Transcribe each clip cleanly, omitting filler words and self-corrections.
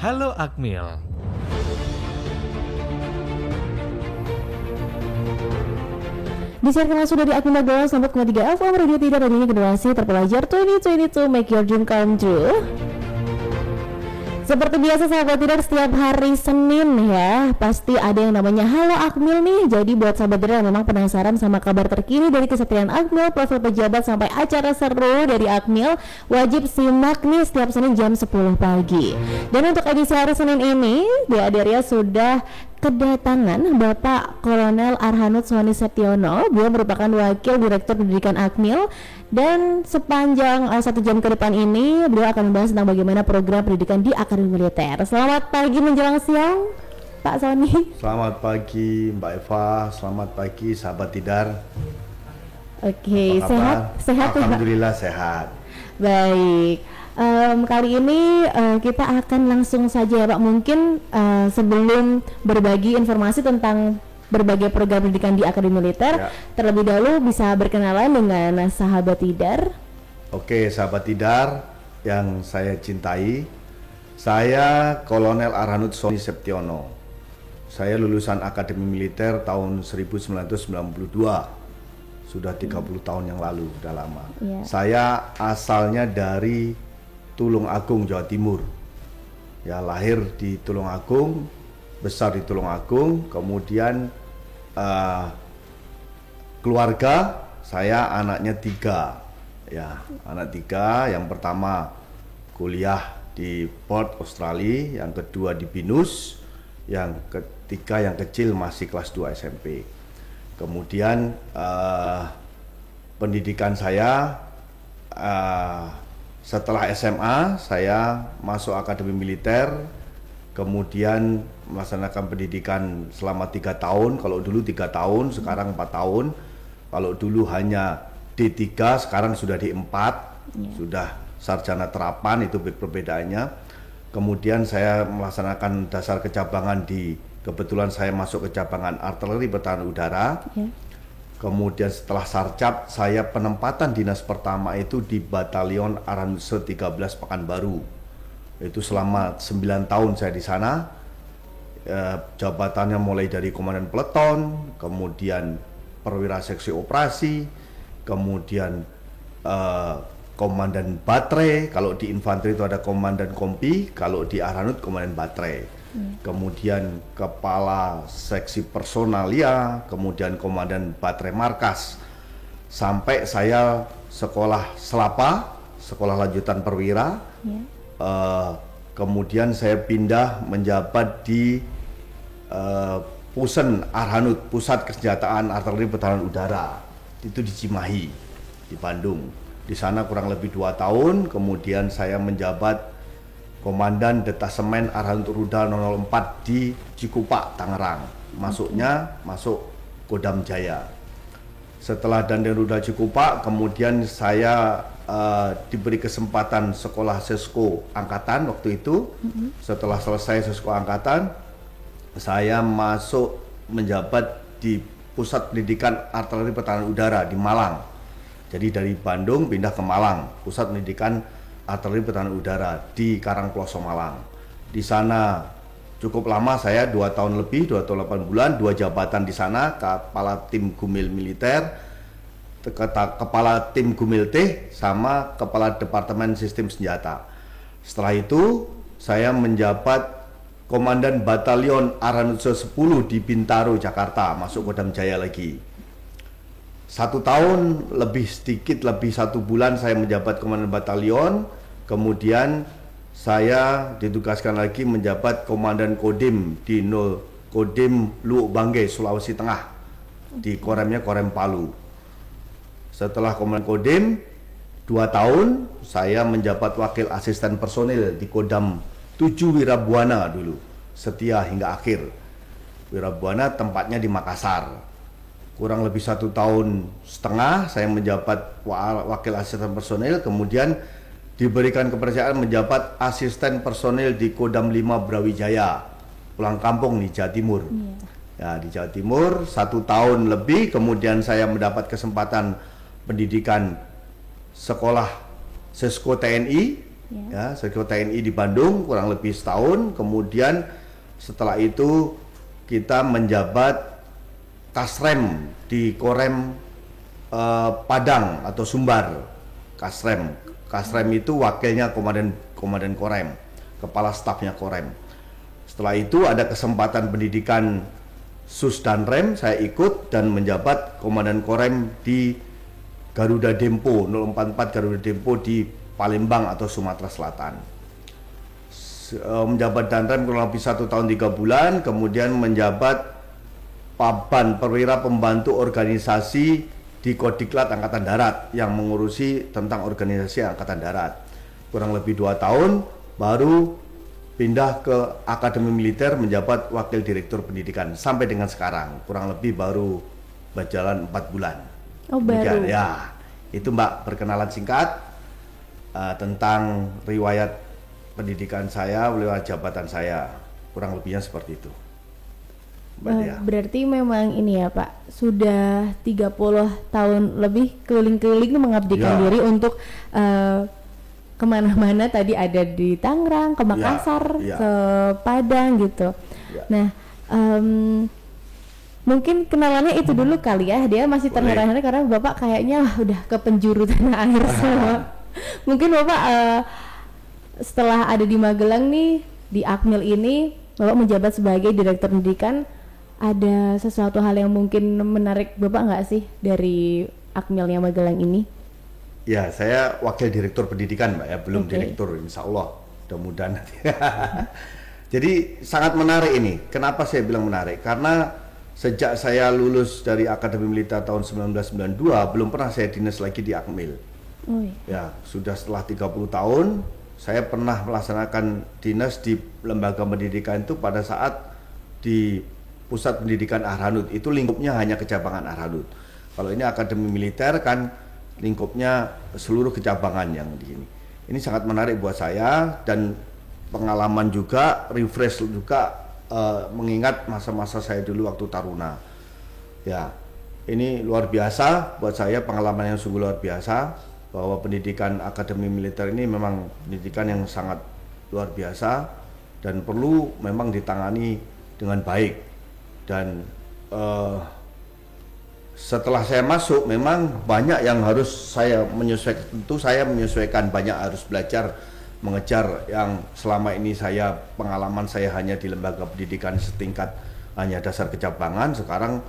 Halo Akmil. Disiarkan langsung dari Akmil Magelang 104,3 FM Radio Tidak Radionya Generasi Terpelajar 2022 Make Your Dream Come True. Seperti biasa sahabat Tidar, setiap hari Senin ya pasti ada yang namanya Halo Akmil nih. Jadi buat sahabat Tidar yang memang penasaran sama kabar terkini dari keseharian Akmil, profil pejabat sampai acara seru dari Akmil, wajib simak nih setiap Senin jam 10 pagi. Dan untuk edisi hari Senin ini di Aderia sudah kedatangan Bapak Kolonel Arhanud Soni Septiono. Beliau merupakan Wakil Direktur Pendidikan Akmil, dan sepanjang 1 jam ke depan ini beliau akan membahas tentang bagaimana program pendidikan di Akademi Militer. Selamat pagi menjelang siang Pak Soni. Selamat pagi Mbak Eva, selamat pagi sahabat Tidar. Oke, sehat ya, Alhamdulillah sehat. Baik. Kali ini kita akan langsung saja ya Pak, mungkin sebelum berbagi informasi tentang berbagai program pendidikan di Akademi Militer ya, terlebih dahulu bisa berkenalan dengan sahabat Tidar. Oke sahabat Tidar yang saya cintai, saya Kolonel Arhanud Soni Septiono. Saya lulusan Akademi Militer tahun 1992. Sudah 30 tahun yang lalu, udah lama ya. Saya asalnya dari Tulungagung, Jawa Timur. Ya, lahir di Tulungagung, besar di Tulungagung, kemudian keluarga saya anaknya 3. Ya, anak 3, yang pertama kuliah di Perth, Australia, yang kedua di BINUS, yang ketiga yang kecil masih kelas 2 SMP. Kemudian pendidikan saya setelah SMA saya masuk Akademi Militer, kemudian melaksanakan pendidikan selama 3 tahun. Kalau dulu 3 tahun, sekarang 4 tahun. Kalau dulu hanya D3, sekarang sudah D4, sudah sarjana terapan, itu perbedaannya. Kemudian saya melaksanakan dasar kecabangan kebetulan saya masuk ke cabangan artileri pertahanan udara. Kemudian setelah sarcap, saya penempatan dinas pertama itu di Batalion Aranse 13 Pekanbaru. Itu selama 9 tahun saya di sana. Jabatannya mulai dari komandan peleton, kemudian perwira seksi operasi, kemudian komandan baterai. Kalau di infanteri itu ada komandan kompi, kalau di Arhanud komandan baterai. Kemudian kepala seksi personalia, kemudian komandan baterai markas, sampai saya sekolah selapa, sekolah lanjutan perwira. Kemudian saya pindah menjabat di Pusen Arhanud, Pusat Kesenjataan Artileri Pertahanan Udara, itu di Cimahi, di Bandung. Di sana kurang lebih 2 tahun, kemudian saya menjabat Komandan Detasemen Arhanud Rudal 004 di Cikupa, Tangerang. Masuk Kodam Jaya. Setelah Dandan Rudal Cikupa, kemudian saya diberi kesempatan sekolah Sesko Angkatan waktu itu. Setelah selesai Sesko Angkatan, saya masuk menjabat di Pusat Pendidikan Artileri Pertahanan Udara di Malang. Jadi dari Bandung pindah ke Malang, Pusat Pendidikan Artileri Pertahanan Udara di Karangploso, Malang. Di sana cukup lama saya, 2 tahun lebih, 2 tahun 8 bulan, 2 jabatan di sana, Kepala Tim Gumil Militer, Kepala Tim Gumil T, sama Kepala Departemen Sistem Senjata. Setelah itu saya menjabat Komandan Batalion Arhanud 10 di Bintaro, Jakarta, masuk Kodam Jaya lagi. 1 tahun lebih sedikit, lebih 1 bulan saya menjabat komandan batalion. Kemudian saya ditugaskan lagi menjabat komandan Kodim di Kodim Luwuk Banggai, Sulawesi Tengah, di Koremnya Korem Palu. Setelah komandan Kodim 2 tahun, saya menjabat wakil asisten personil di Kodam 7 Wirabuana dulu, setia hingga akhir. Wirabuana tempatnya di Makassar. Kurang lebih 1 tahun setengah saya menjabat wakil asisten personil, kemudian diberikan kepercayaan menjabat asisten personil di Kodam 5 Brawijaya, pulang kampung di Jawa Timur. Ya, di Jawa Timur 1 tahun lebih, kemudian saya mendapat kesempatan pendidikan sekolah Sesko TNI Ya, saya ikut TNI di Bandung kurang lebih setahun. Kemudian setelah itu kita menjabat Kasrem di Korem Padang atau Sumbar. Kasrem itu wakilnya komandan Korem, kepala stafnya Korem. Setelah itu ada kesempatan pendidikan Sus dan Rem, saya ikut dan menjabat komandan Korem di Garuda Dempo 044 Garuda Dempo di Palembang atau Sumatera Selatan. Menjabat Danrem kurang lebih 1 tahun 3 bulan, kemudian menjabat Paban Perwira Pembantu Organisasi di Kodiklat Angkatan Darat yang mengurusi tentang organisasi Angkatan Darat. Kurang lebih 2 tahun, baru pindah ke Akademi Militer menjabat Wakil Direktur Pendidikan sampai dengan sekarang. Kurang lebih baru berjalan 4 bulan. Oh, baru. Ya, itu Mbak perkenalan singkat tentang riwayat pendidikan saya, riwayat jabatan saya, kurang lebihnya seperti itu. Berarti memang ini ya Pak, sudah 30 tahun lebih keliling-keliling mengabdikan diri untuk kemana-mana, tadi ada di Tangerang, ke Makassar, ke Padang gitu. Nah, mungkin kenalannya itu dulu kali ya, dia masih terheran-heran karena Bapak kayaknya udah ke penjuru tanah air semua. Mungkin Bapak setelah ada di Magelang nih, di Akmil ini, Bapak menjabat sebagai Direktur Pendidikan, ada sesuatu hal yang mungkin menarik Bapak nggak sih dari Akmilnya Magelang ini? Ya, saya Wakil Direktur Pendidikan Mbak ya, belum Direktur, insya Allah, mudah-mudahan nanti. Jadi sangat menarik ini, kenapa saya bilang menarik? Karena sejak saya lulus dari Akademi Militer tahun 1992, belum pernah saya dinas lagi di Akmil. Ya, sudah setelah 30 tahun saya pernah melaksanakan dinas di lembaga pendidikan itu pada saat di Pusat Pendidikan Arhanud, itu lingkupnya hanya kecabangan Arhanud. Kalau ini Akademi Militer kan lingkupnya seluruh kecabangan yang di sini. Ini sangat menarik buat saya dan pengalaman juga, refresh juga, mengingat masa-masa saya dulu waktu taruna. Ya, ini luar biasa buat saya, pengalaman yang sungguh luar biasa, bahwa pendidikan Akademi Militer ini memang pendidikan yang sangat luar biasa dan perlu memang ditangani dengan baik. Dan setelah saya masuk memang banyak yang harus saya menyesuaikan, tentu saya menyesuaikan, banyak harus belajar mengejar yang selama ini saya, pengalaman saya hanya di lembaga pendidikan setingkat hanya dasar kecabangan, sekarang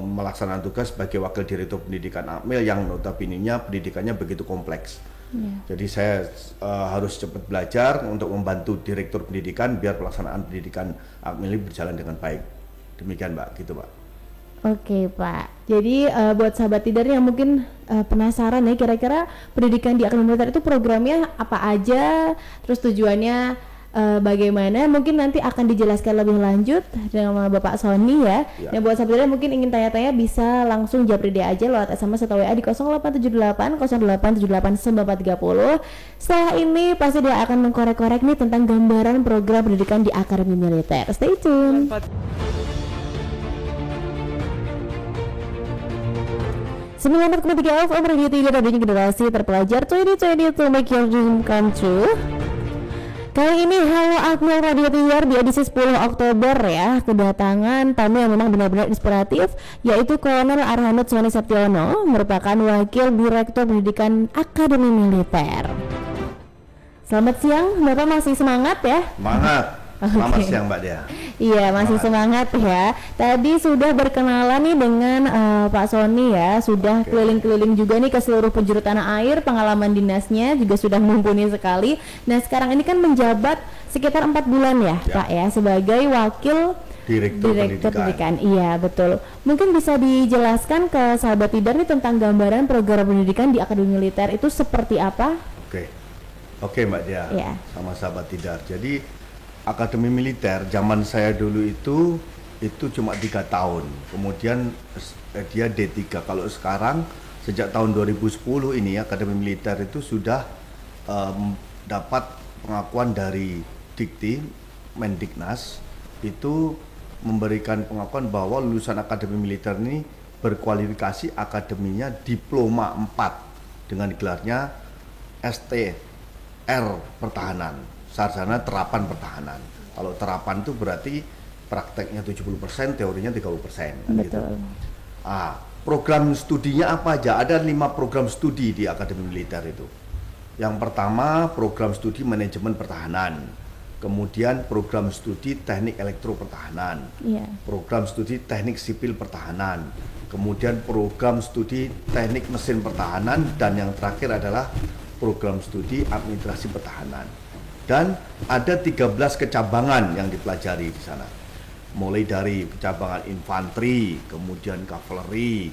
melaksanakan tugas sebagai Wakil Direktur Pendidikan Akmil yang notabene-nya pendidikannya begitu kompleks. Jadi saya harus cepat belajar untuk membantu Direktur Pendidikan biar pelaksanaan pendidikan Akmil ini berjalan dengan baik. Demikian Mbak, gitu Pak. Oke Pak, jadi buat sahabat Tidar yang mungkin penasaran nih, kira-kira pendidikan di Akademi Militer itu programnya apa aja, terus tujuannya bagaimana, mungkin nanti akan dijelaskan lebih lanjut dengan Bapak Sony ya. Dan buat sahabat Tidar mungkin ingin tanya-tanya bisa langsung japri dia aja lewat SMS atau WA di 0878 0878 9430. Setelah ini pasti dia akan mengkorek-korek nih tentang gambaran program pendidikan di Akademi Militer. Stay tune. Semangat ketiga FM Radio Tidar, radionya generasi terpelajar 2020 to make your dream come true. Kali ini Halo Akmil Radio Tidar di edisi 10 Oktober ya, kedatangan tamu yang memang benar-benar inspiratif, yaitu Kolonel Arhanud Sony Septiono, merupakan Wakil Direktur Pendidikan Akademi Militer. Selamat siang, Bapak masih semangat ya? Semangat. Selamat siang Mbak Dea. Iya, masih semangat ya. Tadi sudah berkenalan nih dengan Pak Sony ya, sudah keliling-keliling juga nih ke seluruh penjuru tanah air, pengalaman dinasnya juga sudah mumpuni sekali. Nah sekarang ini kan menjabat sekitar 4 bulan ya Pak ya, sebagai Wakil Direktur Pendidikan. Iya betul. Mungkin bisa dijelaskan ke sahabat Tidar nih tentang gambaran program pendidikan di Akademi Militer itu seperti apa? Oke Mbak Dea, sama sahabat Tidar. Jadi Akademi Militer zaman saya dulu itu cuma 3 tahun, kemudian dia D3. Kalau sekarang sejak tahun 2010 ini Akademi Militer itu sudah dapat pengakuan dari Dikti Mendiknas, itu memberikan pengakuan bahwa lulusan Akademi Militer ini berkualifikasi akademinya Diploma 4 dengan gelarnya STR pertahanan, sarjana terapan pertahanan. Kalau terapan itu berarti prakteknya 70%, teorinya 30%. Kan gitu. Betul. Program studinya apa aja? Ada 5 program studi di Akademi Militer itu. Yang pertama program studi manajemen pertahanan, kemudian program studi teknik elektro pertahanan, program studi teknik sipil pertahanan, kemudian program studi teknik mesin pertahanan, dan yang terakhir adalah program studi administrasi pertahanan. Dan ada 13 kecabangan yang dipelajari di sana. Mulai dari cabangan infanteri, kemudian kavaleri,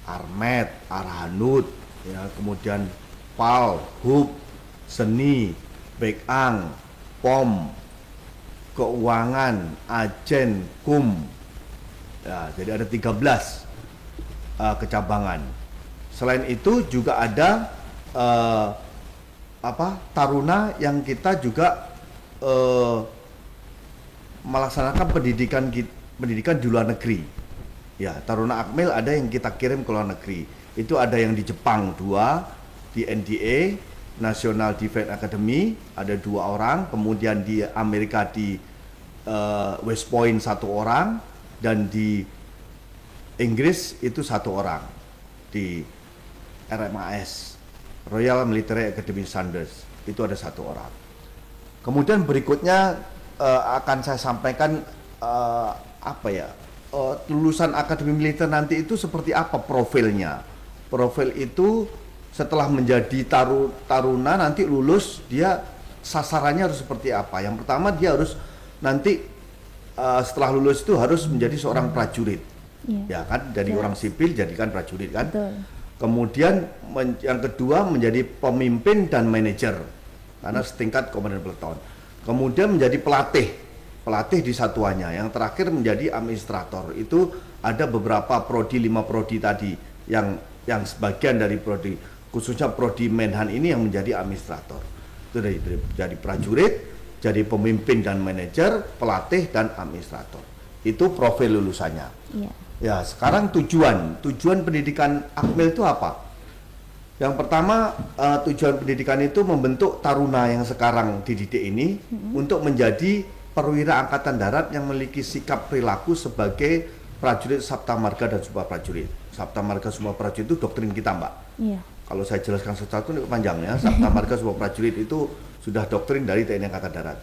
armet, arhanud, ya, kemudian pal, hub, seni, bekang, pom, keuangan, ajen, kum. Ya, jadi ada 13 kecabangan. Selain itu juga ada taruna yang kita juga melaksanakan pendidikan di luar negeri. Ya, taruna Akmil ada yang kita kirim ke luar negeri. Itu ada yang di Jepang 2, di NDA National Defense Academy ada 2 orang, kemudian di Amerika di West Point 1 orang, dan di Inggris itu 1 orang di RMAS Royal Military Academy Sandhurst, itu ada 1 orang. Kemudian berikutnya akan saya sampaikan lulusan Akademi Militer nanti itu seperti apa profilnya. Profil itu setelah menjadi taruna nanti lulus, dia sasarannya harus seperti apa. Yang pertama dia harus nanti setelah lulus itu harus menjadi seorang prajurit. Ya kan, dari orang sipil jadikan prajurit kan. Betul. Kemudian yang kedua menjadi pemimpin dan manajer karena setingkat komandan peleton. Kemudian menjadi pelatih di satuannya. Yang terakhir menjadi administrator. Itu ada beberapa prodi, 5 prodi tadi yang sebagian dari prodi, khususnya prodi Menhan ini yang menjadi administrator. Itu dari prajurit, jadi pemimpin dan manajer, pelatih dan administrator. Itu profil lulusannya. Ya, sekarang tujuan pendidikan Akmil itu apa? Yang pertama, tujuan pendidikan itu membentuk taruna yang sekarang dididik ini untuk menjadi perwira Angkatan Darat yang memiliki sikap perilaku sebagai prajurit Sabta Marga dan Sumpah Prajurit. Sabta Marga Sumpah Prajurit itu doktrin kita, Mbak. Iya. Kalau saya jelaskan sesuatu ini panjangnya. Sabta Marga Sumpah Prajurit itu sudah doktrin dari TNI Angkatan Darat.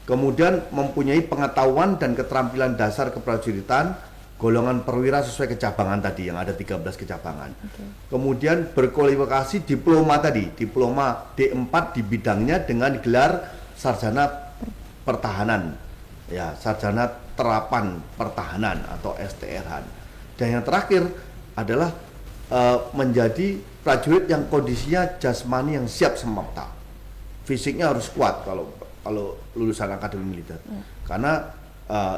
Kemudian mempunyai pengetahuan dan keterampilan dasar keprajuritan golongan perwira sesuai kecabangan tadi yang ada 13 kecabangan. Kemudian berkualifikasi diploma tadi, diploma D4 di bidangnya dengan gelar sarjana pertahanan. Ya, sarjana terapan pertahanan atau STRH. Dan yang terakhir adalah menjadi prajurit yang kondisinya jasmani yang siap semapta. Fisiknya harus kuat kalau lulusan Akademi Militer. Karena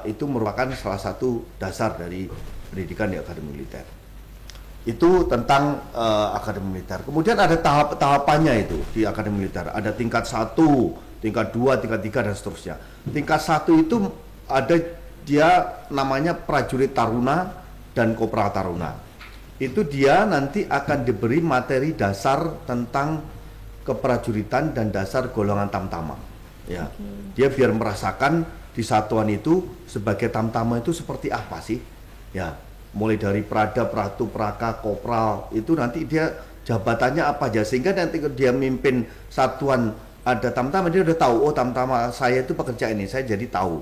itu merupakan salah satu dasar dari pendidikan di Akademi Militer. Itu tentang Akademi Militer. Kemudian ada tahapannya itu di Akademi Militer. Ada tingkat 1, tingkat 2, tingkat 3 dan seterusnya. Tingkat 1 itu ada dia namanya prajurit taruna dan kopral taruna. Itu dia nanti akan diberi materi dasar tentang keprajuritan dan dasar golongan tamtama. Ya. Dia biar merasakan di satuan itu sebagai tamtama itu seperti apa sih? Ya, mulai dari prada, pratu, praka, kopral itu nanti dia jabatannya apa aja sehingga nanti dia mimpin satuan ada tamtama dia udah tahu, oh tamtama saya itu pekerja ini, saya jadi tahu.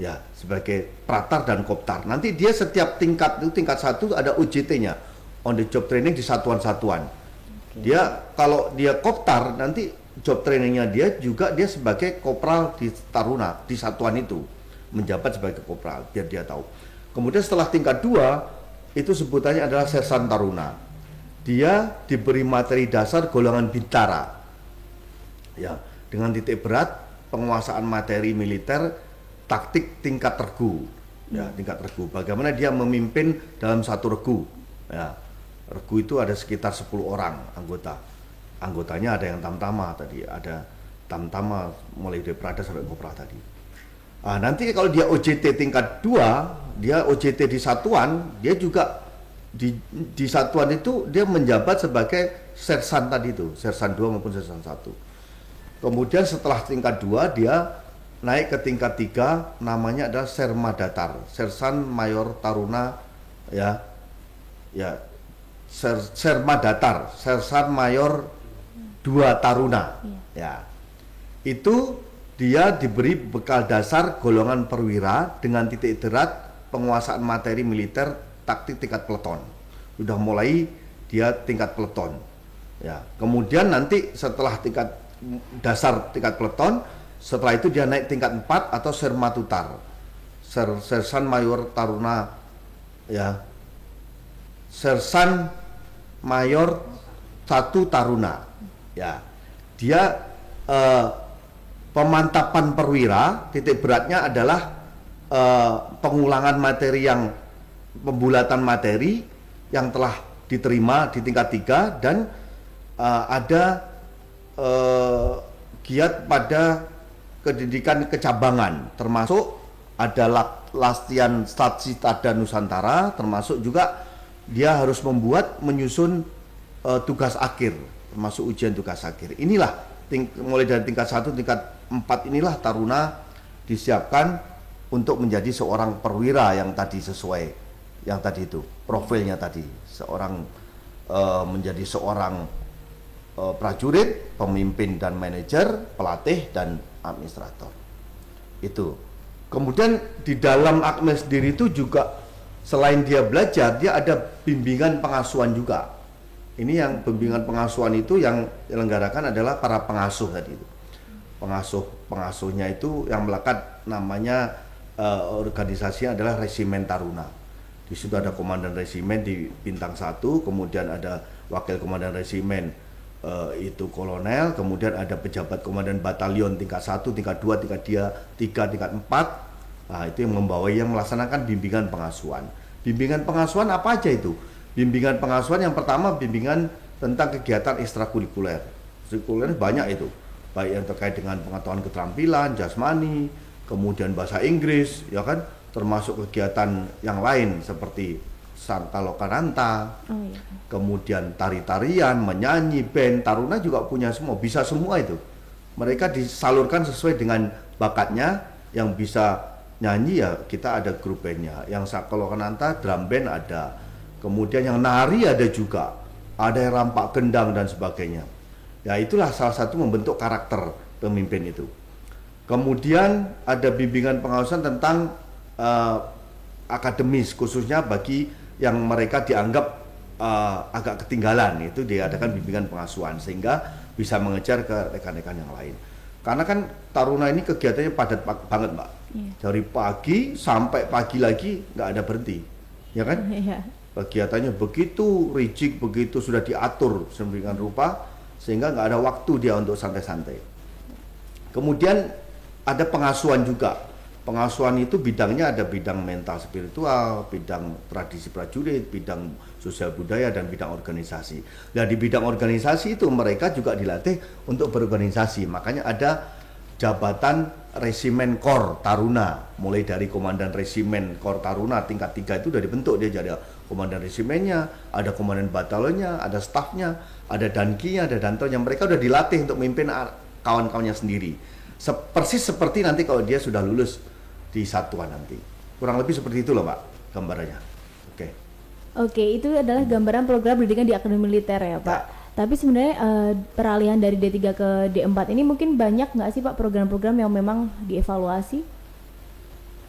Ya, sebagai pratar dan koptar. Nanti dia setiap tingkat itu tingkat 1 ada UJT-nya, on the job training di satuan-satuan. Dia kalau dia koptar nanti job trainingnya dia sebagai kopral di taruna di satuan itu, menjabat sebagai kopral biar dia tahu. Kemudian setelah tingkat 2 itu sebutannya adalah sersan taruna. Dia diberi materi dasar golongan bintara. Ya, dengan titik berat penguasaan materi militer, taktik tingkat regu. Ya, tingkat regu. Bagaimana dia memimpin dalam satu regu. Ya. Regu itu ada sekitar 10 orang anggotanya ada yang tamtama tadi, ada tamtama mulai dari prada sampai kopral tadi. Nanti kalau dia OJT tingkat 2, dia OJT di satuan, dia juga di satuan itu dia menjabat sebagai sersan tadi itu, sersan 2 maupun sersan 1. Kemudian setelah tingkat 2 dia naik ke tingkat 3, namanya adalah Serma Datar, Sersan Mayor Taruna, ya, Serma Datar, Sersan Mayor 2 Taruna, ya. Itu dia diberi bekal dasar golongan perwira dengan titik berat penguasaan materi militer taktik tingkat peleton. Sudah mulai dia tingkat peleton, ya. Kemudian nanti setelah tingkat dasar tingkat peleton, setelah itu dia naik tingkat 4 atau Serma Tutar, Sersan Mayor Taruna, ya, Sersan Mayor 1 Taruna, ya. Dia pemantapan perwira, titik beratnya adalah pengulangan materi yang pembulatan materi yang telah diterima di tingkat 3 dan ada giat pada pendidikan kecabangan, termasuk ada latihan Statsita dan Nusantara, termasuk juga dia harus menyusun tugas akhir, termasuk ujian tugas akhir. Inilah mulai dari tingkat 1, tingkat 4 inilah Taruna disiapkan untuk menjadi seorang perwira yang tadi sesuai yang tadi itu profilnya tadi, seorang menjadi seorang prajurit, pemimpin dan manajer, pelatih dan administrator. Itu. Kemudian di dalam Akmil sendiri itu juga selain dia belajar, dia ada bimbingan pengasuhan juga. Ini yang bimbingan pengasuhan itu yang diselenggarakan adalah para pengasuh tadi itu. Pengasuhnya itu yang melekat namanya organisasinya adalah Resimen Taruna. Di situ ada komandan resimen di bintang 1, kemudian ada wakil komandan resimen itu kolonel, kemudian ada pejabat komandan batalion tingkat 1, tingkat 2, tingkat 3, tingkat 4. Nah, itu yang membawai, yang melaksanakan bimbingan pengasuhan. Bimbingan pengasuhan apa aja itu? Bimbingan pengasuhan yang pertama bimbingan tentang kegiatan ekstrakurikuler. Kurikuler banyak itu, baik yang terkait dengan pengetahuan keterampilan, jasmani, kemudian bahasa Inggris, ya kan, termasuk kegiatan yang lain seperti Santa Lokananta, kemudian tari-tarian, menyanyi, band. Taruna juga punya semua, bisa semua itu. Mereka disalurkan sesuai dengan bakatnya. Yang bisa nyanyi ya kita ada grup bandnya, yang Santa Lokananta drum band ada, kemudian yang nari ada juga, ada yang rampak gendang dan sebagainya. Ya itulah salah satu membentuk karakter pemimpin itu. Kemudian ada bimbingan pengawasan tentang akademis, khususnya bagi yang mereka dianggap agak ketinggalan, itu diadakan bimbingan pengasuhan sehingga bisa mengejar ke rekan-rekan yang lain. Karena kan Taruna ini kegiatannya padat banget, Mbak. Dari pagi sampai pagi lagi nggak ada berhenti, ya kan? Kegiatannya begitu rigid, begitu sudah diatur sedemikian rupa sehingga nggak ada waktu dia untuk santai-santai. Kemudian ada pengasuhan juga. Pengasuhan itu bidangnya ada bidang mental spiritual, bidang tradisi prajurit, bidang sosial budaya, dan bidang organisasi. Dan di bidang organisasi itu mereka juga dilatih untuk berorganisasi. Makanya ada jabatan Resimen Kor Taruna, mulai dari komandan Resimen Kor Taruna tingkat 3 itu sudah dibentuk, dia jadi komandan resimennya, ada komandan batalonnya, ada stafnya, ada dankinya, ada dantonya. Mereka sudah dilatih untuk memimpin kawan-kawannya sendiri. Persis seperti nanti kalau dia sudah lulus di satuan nanti. Kurang lebih seperti itu loh, Pak, gambarannya. Oke, itu adalah gambaran program pendidikan di Akademi Militer ya, Pak. Tapi sebenarnya peralihan dari D3 ke D4 ini mungkin banyak nggak sih, Pak, program-program yang memang dievaluasi?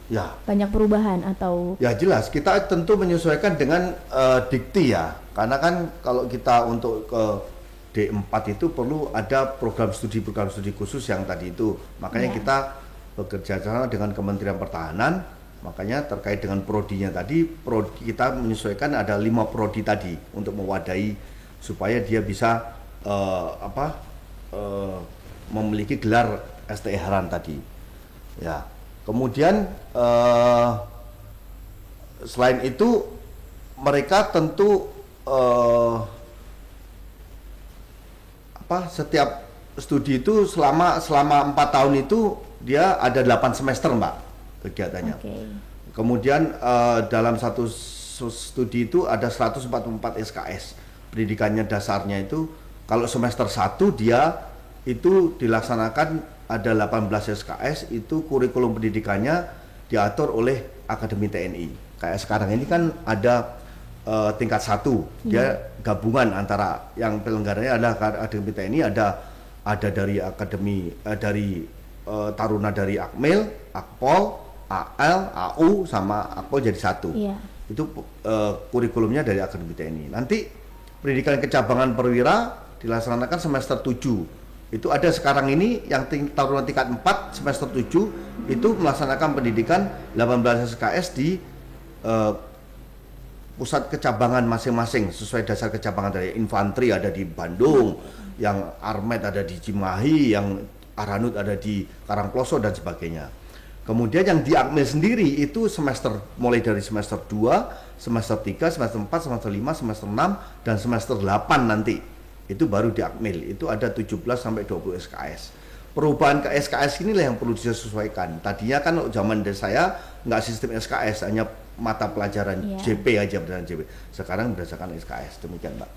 Ya. Banyak perubahan atau? Ya jelas, kita tentu menyesuaikan dengan dikti ya. Karena kan kalau kita untuk ke D4 itu perlu ada program studi khusus yang tadi itu. Makanya kita bekerja sama dengan Kementerian Pertahanan, makanya terkait dengan prodinya tadi, kita menyesuaikan ada 5 prodi tadi untuk mewadahi supaya dia bisa memiliki gelar STI Haran tadi. Ya. Kemudian selain itu mereka tentu setiap studi itu selama 4 tahun itu dia ada 8 semester, Mbak, kegiatannya. Kemudian dalam satu studi itu ada 144 SKS. pendidikannya dasarnya itu kalau semester 1 dia itu dilaksanakan ada 18 SKS, itu kurikulum pendidikannya diatur oleh Akademi TNI. Kayak sekarang ini kan ada tingkat 1, dia gabungan antara yang penyelenggaranya adalah Akademi TNI, ada dari Akademi Taruna dari Akmil, Akpol, AL, AU sama Akpol jadi satu. Itu kurikulumnya dari Akademi TNI. Nanti pendidikan kecabangan perwira dilaksanakan semester 7. Itu ada sekarang ini yang taruna tingkat 4 semester 7 itu melaksanakan pendidikan 18 SKS di pusat kecabangan masing-masing sesuai dasar kecabangan. Dari infanteri ada di Bandung, yang Armet ada di Cimahi, yang Arhanud ada di Karangploso dan sebagainya. Kemudian yang di Akmil sendiri itu semester mulai dari semester 2, semester 3, semester 4, semester 5, semester 6 dan semester 8 nanti. Itu baru di Akmil, itu ada 17 sampai 20 SKS. Perubahan ke SKS inilah yang perlu disesuaikan. Tadinya kan zaman saya nggak sistem SKS, hanya mata pelajaran JP aja berdasarkan JP. Sekarang berdasarkan SKS, demikian Mbak.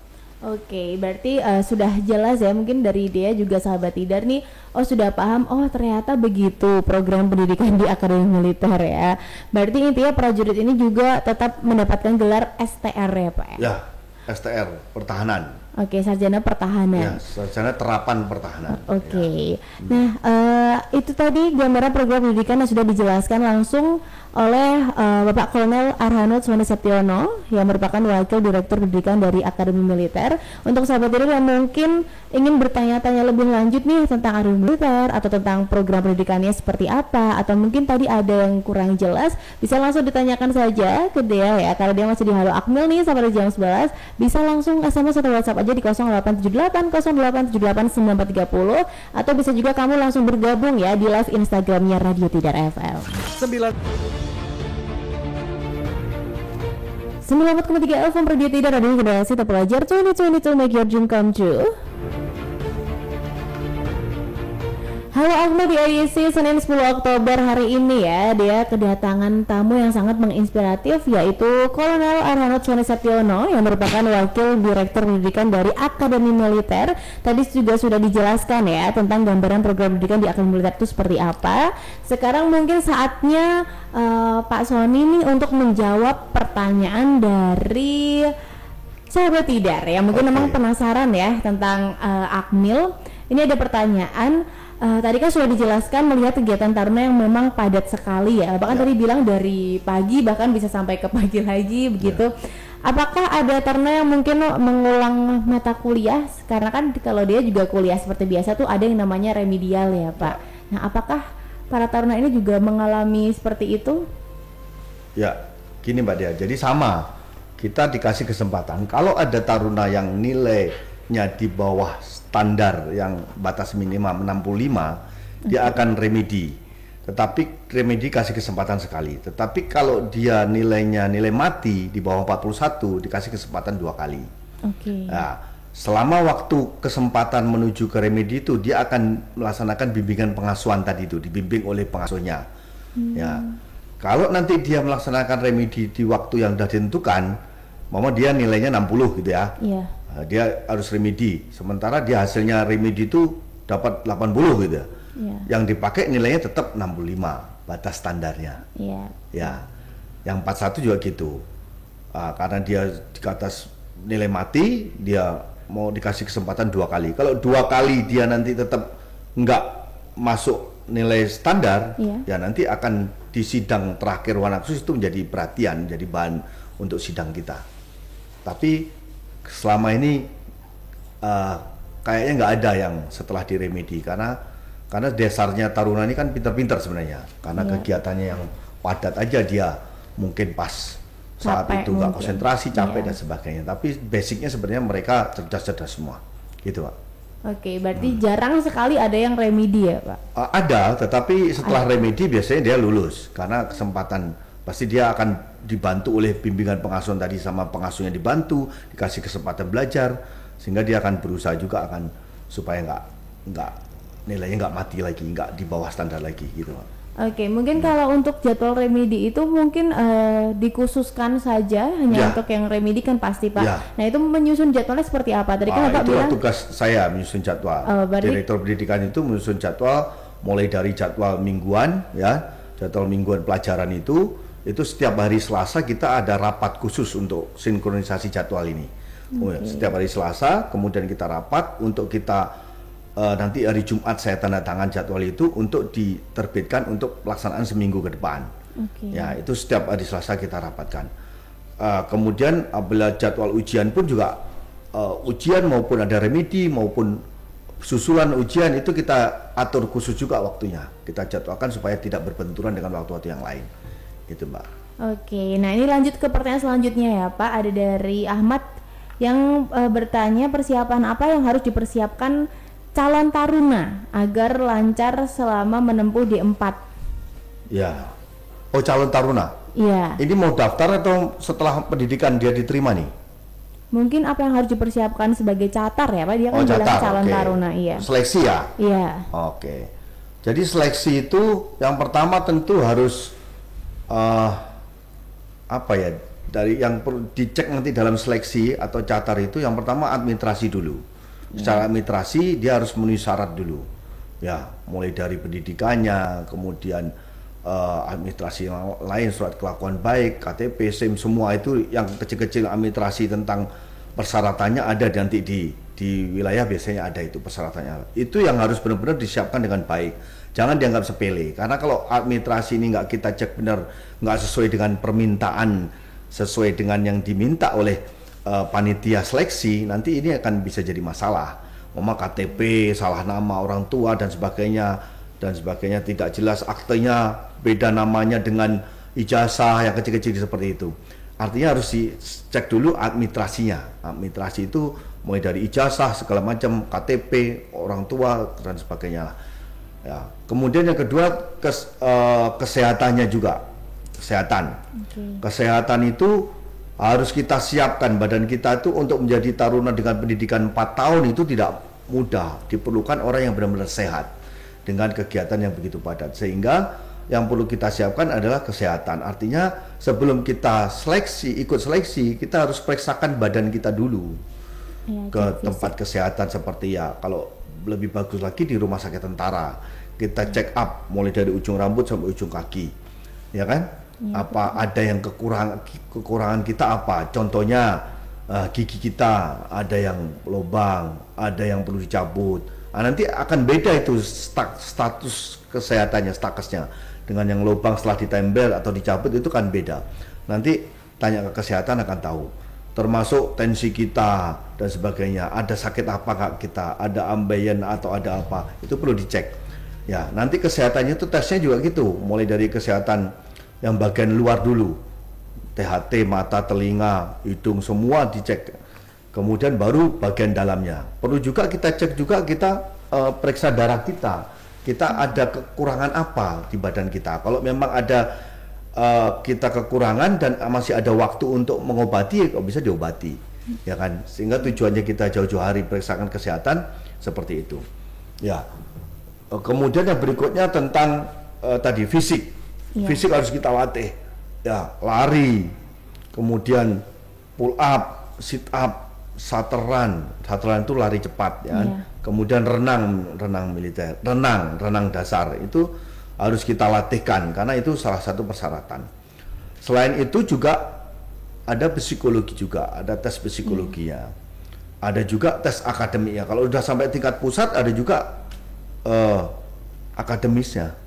Oke, berarti sudah jelas ya, mungkin dari dia juga sahabat Tidar nih, sudah paham, ternyata begitu program pendidikan di Akademi Militer ya. Berarti intinya prajurit ini juga tetap mendapatkan gelar STR ya Pak ya? Ya, STR, pertahanan. Oke, sarjana pertahanan. Ya, sarjana terapan pertahanan. Oke. Nah, itu tadi gambaran program pendidikan yang sudah dijelaskan langsung oleh Bapak Kolonel Arhanud Soni Septiono yang merupakan Wakil Direktur Pendidikan dari Akademi Militer. Untuk sahabat Tidar yang mungkin ingin bertanya-tanya lebih lanjut nih tentang Akademi Militer atau tentang program pendidikannya seperti apa, atau mungkin tadi ada yang kurang jelas, bisa langsung ditanyakan saja ke dia ya. Kalau dia masih di Halo Akmil nih sampai jam 11, bisa langsung SMS atau WhatsApp aja di 0878 0878 9430, atau bisa juga kamu langsung bergabung ya di live Instagramnya Radio Tidar FM 94,3 FM Radio Tidar, Radio Generasi Terpelajar 2022, make your dream come true. Halo Akmil di edisi Senin 10 Oktober hari ini ya, dia kedatangan tamu yang sangat menginspiratif, yaitu Kolonel Arhanud Soni Septiono yang merupakan Wakil Direktur Pendidikan dari Akademi Militer. Tadi juga sudah dijelaskan ya tentang gambaran program pendidikan di Akademi Militer itu seperti apa. Sekarang mungkin saatnya Pak Soni nih untuk menjawab pertanyaan dari sahabat Tidar ya. Mungkin memang penasaran ya tentang Akmil. Ini ada pertanyaan. Tadi kan sudah dijelaskan melihat kegiatan taruna yang memang padat sekali ya. Bahkan tadi bilang dari pagi bahkan bisa sampai ke pagi lagi begitu. Apakah ada taruna yang mungkin mengulang mata kuliah? Karena kan kalau dia juga kuliah seperti biasa tuh ada yang namanya remedial ya Pak. Nah, apakah para taruna ini juga mengalami seperti itu? Ya, gini Mbak Dia. Jadi sama, kita dikasih kesempatan. Kalau ada taruna yang nilainya di bawah standar yang batas minimal 65, dia akan remedi. Tetapi remedi kasih kesempatan sekali. Tetapi kalau dia nilainya nilai mati di bawah 41, dikasih kesempatan 2 kali. Nah, selama waktu kesempatan menuju ke remedi itu, dia akan melaksanakan bimbingan pengasuhan tadi itu, dibimbing oleh pengasuhnya. Ya, kalau nanti dia melaksanakan remedi di waktu yang sudah ditentukan, dia nilainya 60 gitu ya. Dia harus remedi, sementara dia hasilnya remedi itu dapat 80 gitu ya. Yang dipakai nilainya tetap 65 batas standarnya. Ya, yang 41 juga gitu. Karena dia di atas nilai mati, dia mau dikasih kesempatan 2 kali. Kalau 2 kali dia nanti tetap nggak masuk nilai standar, ya nanti akan di sidang terakhir Wanak Khusus itu menjadi perhatian, jadi bahan untuk sidang kita. Tapi selama ini kayaknya nggak ada yang setelah diremedi, karena dasarnya taruna ini kan pintar-pintar sebenarnya, karena kegiatannya yang padat aja, dia mungkin pas saat capek, itu nggak konsentrasi, capek dan sebagainya, tapi basicnya sebenarnya mereka cerdas-cerdas semua gitu Pak. Oke, berarti jarang sekali ada yang remedi ya Pak? Ada, tetapi setelah remedi biasanya dia lulus, karena kesempatan pasti dia akan dibantu oleh bimbingan pengasuhan tadi, sama pengasuhnya dibantu, dikasih kesempatan belajar, sehingga dia akan berusaha juga akan supaya nggak nilainya nggak mati lagi, nggak di bawah standar lagi gitu. Oke, mungkin kalau untuk jadwal remedi itu mungkin dikhususkan saja hanya untuk yang remedi kan pasti Pak. Nah itu menyusun jadwalnya seperti apa? Tadi kan Bapak bilang tugas saya menyusun jadwal. Direktur pendidikan itu menyusun jadwal mulai dari jadwal mingguan ya, jadwal mingguan pelajaran itu setiap hari Selasa kita ada rapat khusus untuk sinkronisasi jadwal ini. Setiap hari Selasa kemudian kita rapat untuk kita nanti hari Jumat saya tanda tangan jadwal itu untuk diterbitkan untuk pelaksanaan seminggu ke depan. Ya itu setiap hari Selasa kita rapatkan. Kemudian apabila jadwal ujian pun juga ujian maupun ada remedi maupun susulan ujian itu kita atur khusus juga waktunya. Kita jadwalkan supaya tidak berbenturan dengan waktu-waktu yang lain. Itu Mbak. Oke, nah ini lanjut ke pertanyaan selanjutnya ya Pak. Ada dari Ahmad yang bertanya persiapan apa yang harus dipersiapkan calon taruna agar lancar selama menempuh D4. Ya. Oh, calon taruna. Iya. Ini mau daftar atau setelah pendidikan dia diterima nih? Mungkin apa yang harus dipersiapkan sebagai catar ya Pak? Dia kan bilang calon taruna, iya. Seleksi ya? Iya. Oke. Jadi seleksi itu yang pertama tentu harus apa ya? Dari yang perlu dicek nanti dalam seleksi atau catar itu yang pertama administrasi dulu. Secara administrasi dia harus memenuhi syarat dulu, ya mulai dari pendidikannya, kemudian administrasi lain, surat kelakuan baik, KTP, SIM, semua itu yang kecil-kecil administrasi tentang persyaratannya ada nanti di wilayah biasanya ada itu persyaratannya. Itu yang harus benar-benar disiapkan dengan baik. Jangan dianggap sepele, karena kalau administrasi ini nggak kita cek benar, nggak sesuai dengan permintaan, sesuai dengan yang diminta oleh panitia seleksi, nanti ini akan bisa jadi masalah. KTP salah nama orang tua dan sebagainya tidak jelas aktenya, beda namanya dengan ijazah yang kecil-kecil seperti itu. Artinya harus dicek dulu administrasinya. Administrasi itu mulai dari ijazah segala macam, KTP orang tua dan sebagainya. Ya. Kemudian yang kedua kesehatannya juga, kesehatan. Kesehatan itu harus kita siapkan badan kita itu untuk menjadi taruna dengan pendidikan 4 tahun itu tidak mudah. Diperlukan orang yang benar-benar sehat dengan kegiatan yang begitu padat. Sehingga yang perlu kita siapkan adalah kesehatan. Artinya sebelum kita ikut seleksi, kita harus periksakan badan kita dulu ke tempat kesehatan seperti ya kalau lebih bagus lagi di rumah sakit tentara. Kita check up mulai dari ujung rambut sampai ujung kaki. Ya kan? Apa ada yang kekurangan kita apa? Contohnya gigi kita ada yang lubang, ada yang perlu dicabut. Nanti akan beda itu status kesehatannya, statusnya dengan yang lubang setelah ditempel atau dicabut itu kan beda. Nanti tanya ke kesehatan akan tahu. Termasuk tensi kita dan sebagainya. Ada sakit apa nggak kita? Ada ambeien atau ada apa? Itu perlu dicek. Ya, nanti kesehatannya itu tesnya juga gitu. Mulai dari kesehatan yang bagian luar dulu, THT, mata, telinga, hidung, semua dicek. Kemudian baru bagian dalamnya. Perlu juga kita cek juga kita periksa darah kita. Kita ada kekurangan apa di badan kita. Kalau memang ada kita kekurangan dan masih ada waktu untuk mengobati, kok bisa diobati, ya kan? Sehingga tujuannya kita jauh-jauh hari periksakan kesehatan seperti itu. Ya. Kemudian yang berikutnya tentang tadi fisik. Fisik harus kita latih, ya lari, kemudian pull up, sit up, sateran itu lari cepat, ya. Kemudian renang militer, renang dasar itu harus kita latihkan karena itu salah satu persyaratan. Selain itu juga ada psikologi juga, ada tes psikologinya, ada juga tes akademiknya. Kalau udah sampai tingkat pusat ada juga akademisnya.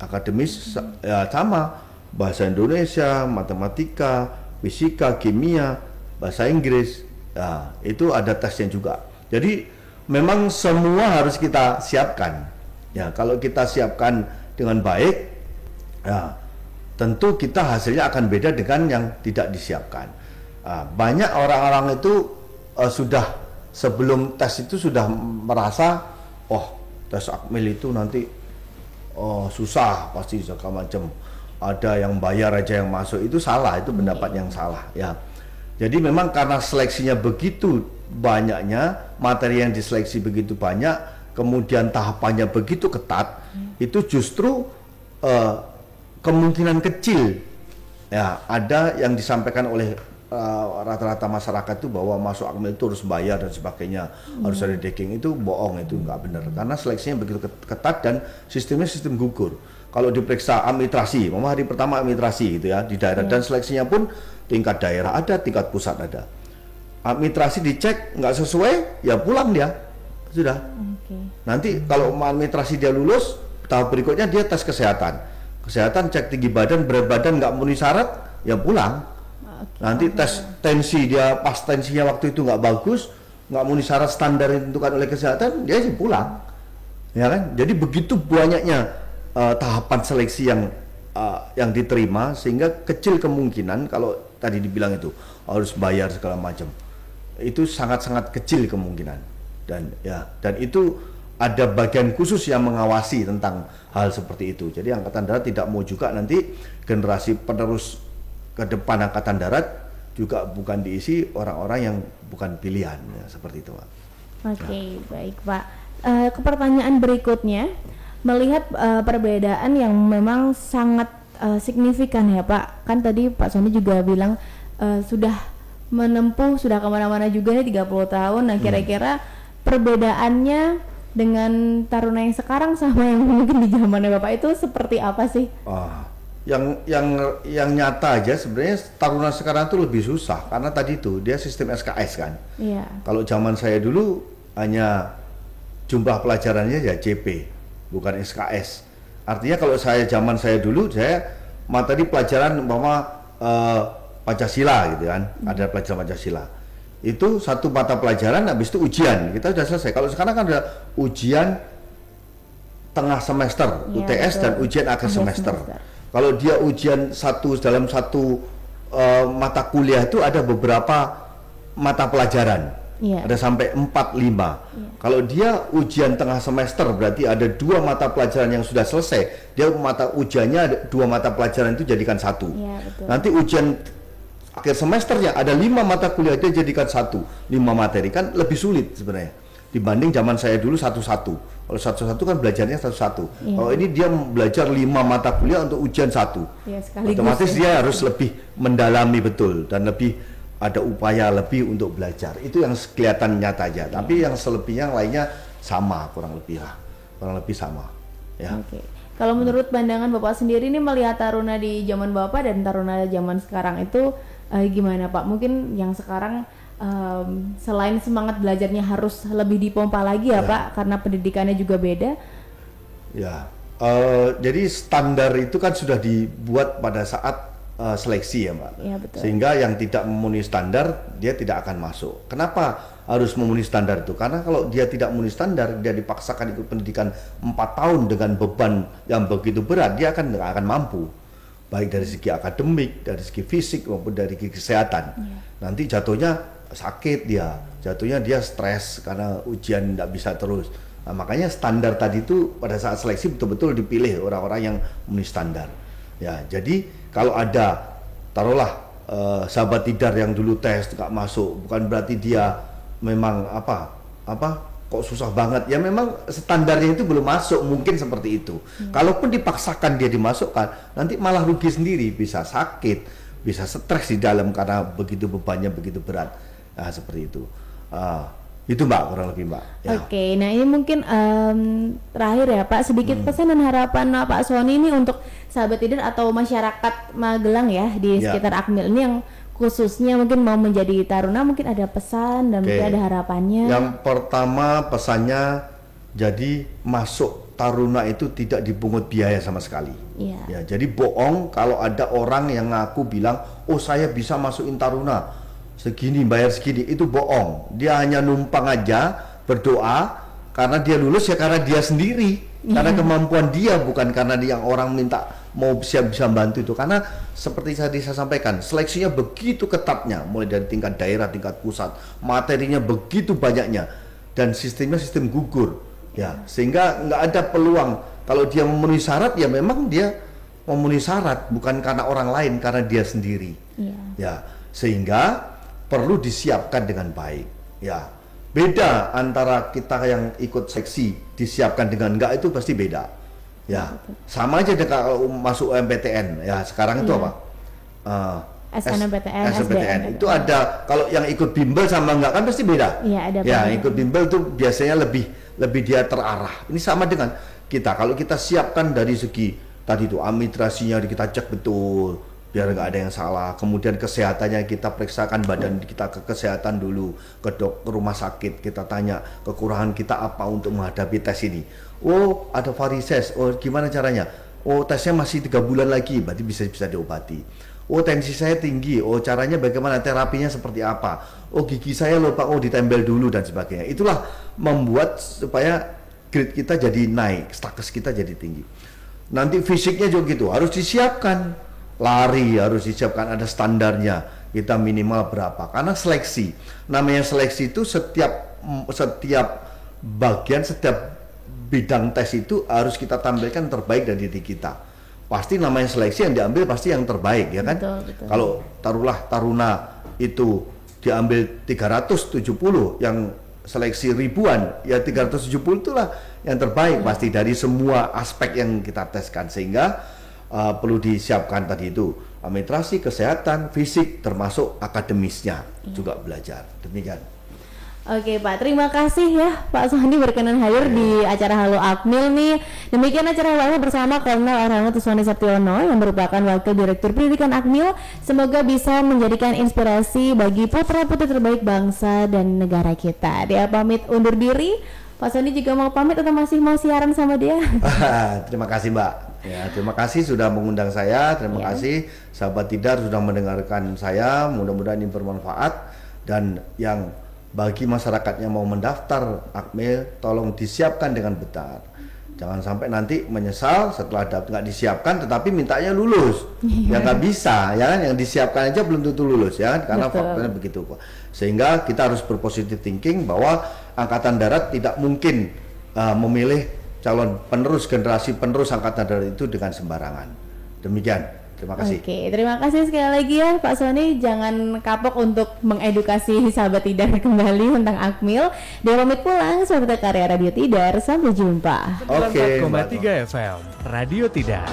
Akademis ya sama, bahasa Indonesia, matematika, fisika, kimia, bahasa Inggris, ya, itu ada tesnya juga. Jadi memang semua harus kita siapkan. Ya, kalau kita siapkan dengan baik, ya, tentu kita hasilnya akan beda dengan yang tidak disiapkan. Banyak orang-orang itu sudah sebelum tes itu sudah merasa, oh tes akmil itu nanti susah pasti segala macam, ada yang bayar aja yang masuk, itu salah, itu pendapat yang salah ya. Jadi memang karena seleksinya begitu banyaknya, materi yang diseleksi begitu banyak, kemudian tahapannya begitu ketat, itu justru eh, kemungkinan kecil ya ada yang disampaikan oleh rata-rata masyarakat itu bahwa masuk Akmil itu harus bayar dan sebagainya, harus ada decking, itu bohong, itu nggak benar karena seleksinya begitu ketat dan sistemnya sistem gugur. Kalau diperiksa administrasi, hari pertama administrasi gitu ya di daerah dan seleksinya pun tingkat daerah ada, tingkat pusat ada. Administrasi dicek nggak sesuai, ya pulang dia sudah. Nanti kalau administrasi dia lulus, tahap berikutnya dia tes kesehatan, cek tinggi badan, berat badan nggak memenuhi syarat, ya pulang. Nanti tes tensi dia pas tensinya waktu itu nggak bagus, nggak memenuhi syarat standar yang ditentukan oleh kesehatan, dia sih pulang, ya kan? Jadi begitu banyaknya tahapan seleksi yang diterima sehingga kecil kemungkinan kalau tadi dibilang itu harus bayar segala macam, itu sangat-sangat kecil kemungkinan dan itu ada bagian khusus yang mengawasi tentang hal seperti itu. Jadi Angkatan Darat tidak mau juga nanti generasi penerus ke depan Angkatan Darat juga bukan diisi orang-orang yang bukan pilihan ya, seperti itu Pak. Oke, baik Pak. Ke pertanyaan berikutnya, melihat perbedaan yang memang sangat signifikan ya Pak. Kan tadi Pak Sony juga bilang sudah kemana-mana juga nih 30 tahun. Nah kira-kira perbedaannya dengan taruna yang sekarang sama yang mungkin di zamannya Bapak itu seperti apa sih? Yang nyata aja sebenarnya taruna sekarang tuh lebih susah karena tadi itu dia sistem SKS kan. Iya. Kalau zaman saya dulu hanya jumlah pelajarannya ya CP, bukan SKS. Artinya kalau zaman saya dulu saya materi pelajaran umpama Pancasila gitu kan, ada pelajaran Pancasila. Itu satu mata pelajaran, habis itu ujian, kita sudah selesai. Kalau sekarang kan ada ujian tengah semester, ya, UTS betul. Dan ujian akhir semester. Kalau dia ujian dalam satu mata kuliah itu ada beberapa mata pelajaran, ada sampai 4-5. Kalau dia ujian tengah semester berarti ada 2 mata pelajaran yang sudah selesai, dia mata ujiannya 2 mata pelajaran itu jadikan 1. Nanti ujian akhir semesternya ada 5 mata kuliah dia jadikan 1, 5 materi, kan lebih sulit sebenarnya dibanding zaman saya dulu 1-1. Kalau 1-1 kan belajarnya 1-1. Kalau ini dia belajar 5 mata kuliah untuk ujian 1. Otomatis dia harus lebih mendalami betul dan lebih ada upaya lebih untuk belajar. Itu yang kelihatan nyata aja. Tapi yang selebihnya lainnya sama, kurang lebih sama. Ya. Kalau menurut pandangan Bapak sendiri ini melihat taruna di zaman Bapak dan taruna zaman sekarang itu gimana Pak? Mungkin yang sekarang selain semangat belajarnya harus lebih dipompa lagi ya Pak, karena pendidikannya juga beda. Ya, jadi standar itu kan sudah dibuat pada saat seleksi ya Mbak. Ya, betul. Sehingga yang tidak memenuhi standar dia tidak akan masuk. Kenapa harus memenuhi standar itu? Karena kalau dia tidak memenuhi standar, dia dipaksakan ikut pendidikan 4 tahun dengan beban yang begitu berat, dia nggak akan mampu. Baik dari segi akademik, dari segi fisik maupun dari segi kesehatan. Nanti jatuhnya sakit jatuhnya dia stres karena ujian tidak bisa terus. Nah, makanya standar tadi itu pada saat seleksi betul-betul dipilih orang-orang yang memenuhi standar. Ya, jadi kalau ada taruhlah sahabat tidar yang dulu tes nggak masuk, bukan berarti dia memang kok susah banget. Ya memang standarnya itu belum masuk, mungkin seperti itu. Kalaupun dipaksakan dia dimasukkan, nanti malah rugi sendiri, bisa sakit, bisa stres di dalam karena begitu bebannya begitu berat. Nah, seperti itu. Itu Mbak, kurang lebih Mbak. Ya. Oke, nah ini mungkin terakhir ya Pak, sedikit pesan dan harapan Pak Sony ini untuk sahabat tidar atau masyarakat Magelang ya di sekitar Akmil ini yang khususnya mungkin mau menjadi taruna, mungkin ada pesan dan mungkin ada harapannya. Yang pertama pesannya, jadi masuk taruna itu tidak dipungut biaya sama sekali. Ya, jadi bohong kalau ada orang yang ngaku bilang, oh saya bisa masukin taruna segini, bayar segini, itu bohong. Dia hanya numpang aja, berdoa, karena dia lulus ya karena dia sendiri, karena kemampuan dia, bukan karena dia yang orang minta mau bisa bantu itu. Karena seperti tadi saya sampaikan, seleksinya begitu ketatnya, mulai dari tingkat daerah, tingkat pusat, materinya begitu banyaknya, dan sistemnya sistem gugur, ya, sehingga nggak ada peluang. Kalau dia memenuhi syarat, ya memang dia memenuhi syarat, bukan karena orang lain, karena dia sendiri, ya, sehingga perlu disiapkan dengan baik. Ya, beda antara kita yang ikut seleksi disiapkan dengan enggak, itu pasti beda. Ya, sama aja dengan kalau masuk MPTN. Ya, sekarang itu apa? SNMPTN, SNMPTN. Itu ada, kalau yang ikut bimbel sama enggak kan pasti beda. Iya, ada. Ya, ikut bimbel tuh biasanya lebih dia terarah. Ini sama dengan kita. Kalau kita siapkan dari segi tadi itu administrasinya kita cek betul biar nggak ada yang salah. Kemudian kesehatannya kita periksakan badan kita ke kesehatan dulu, ke rumah sakit kita tanya kekurangan kita apa untuk menghadapi tes ini. Oh, ada varises. Oh, gimana caranya? Oh, tesnya masih 3 bulan lagi, berarti bisa diobati. Oh, tensi saya tinggi. Oh, caranya bagaimana? Terapinya seperti apa? Oh, gigi saya lupa. Oh, ditempel dulu dan sebagainya. Itulah membuat supaya grade kita jadi naik, status kita jadi tinggi. Nanti fisiknya juga gitu, harus disiapkan. Lari harus disiapkan, ada standarnya. Kita minimal berapa? Karena seleksi. Namanya seleksi itu setiap bagian, setiap bidang tes itu harus kita tampilkan terbaik dari diri kita. Pasti namanya seleksi yang diambil pasti yang terbaik, ya kan? Betul. Kalau taruhlah taruna itu diambil 370, yang seleksi ribuan, ya 370 itulah yang terbaik pasti dari semua aspek yang kita teskan. Sehingga perlu disiapkan tadi itu administrasi, kesehatan, fisik, termasuk akademisnya juga belajar. Demikian. Oke Pak, terima kasih ya Pak Sony berkenan hadir di acara Halo Akmil nih. Demikian acara Halo bersama Kolonel Arhanud Sony Septiono yang merupakan Wakil Direktur Pendidikan Akmil. Semoga bisa menjadikan inspirasi bagi putra-putri terbaik bangsa dan negara kita. Dia pamit undur diri. Pak Sony juga mau pamit atau masih mau siaran sama dia? Terima kasih Mbak. Ya, terima kasih sudah mengundang saya. Terima kasih sahabat Tidar sudah mendengarkan saya. Mudah-mudahan ini bermanfaat. Dan yang bagi masyarakat yang mau mendaftar Akmil, tolong disiapkan dengan benar. Jangan sampai nanti menyesal setelah nggak disiapkan, tetapi mintanya lulus. Ya nggak bisa, ya kan? Yang disiapkan aja belum tentu lulus, ya kan? Karena faktornya begitu, Pak. Sehingga kita harus berpositif thinking bahwa Angkatan Darat tidak mungkin memilih calon penerus, generasi penerus Angkatan Darat itu dengan sembarangan. Demikian. Terima kasih. Oke, terima kasih sekali lagi ya Pak Sony. Jangan kapok untuk mengedukasi sahabat Tidar kembali tentang Akmil. Dia pamit pulang, sahabat karya Radio Tidar. Sampai jumpa. Oke. 4,3 FM Radio Tidar.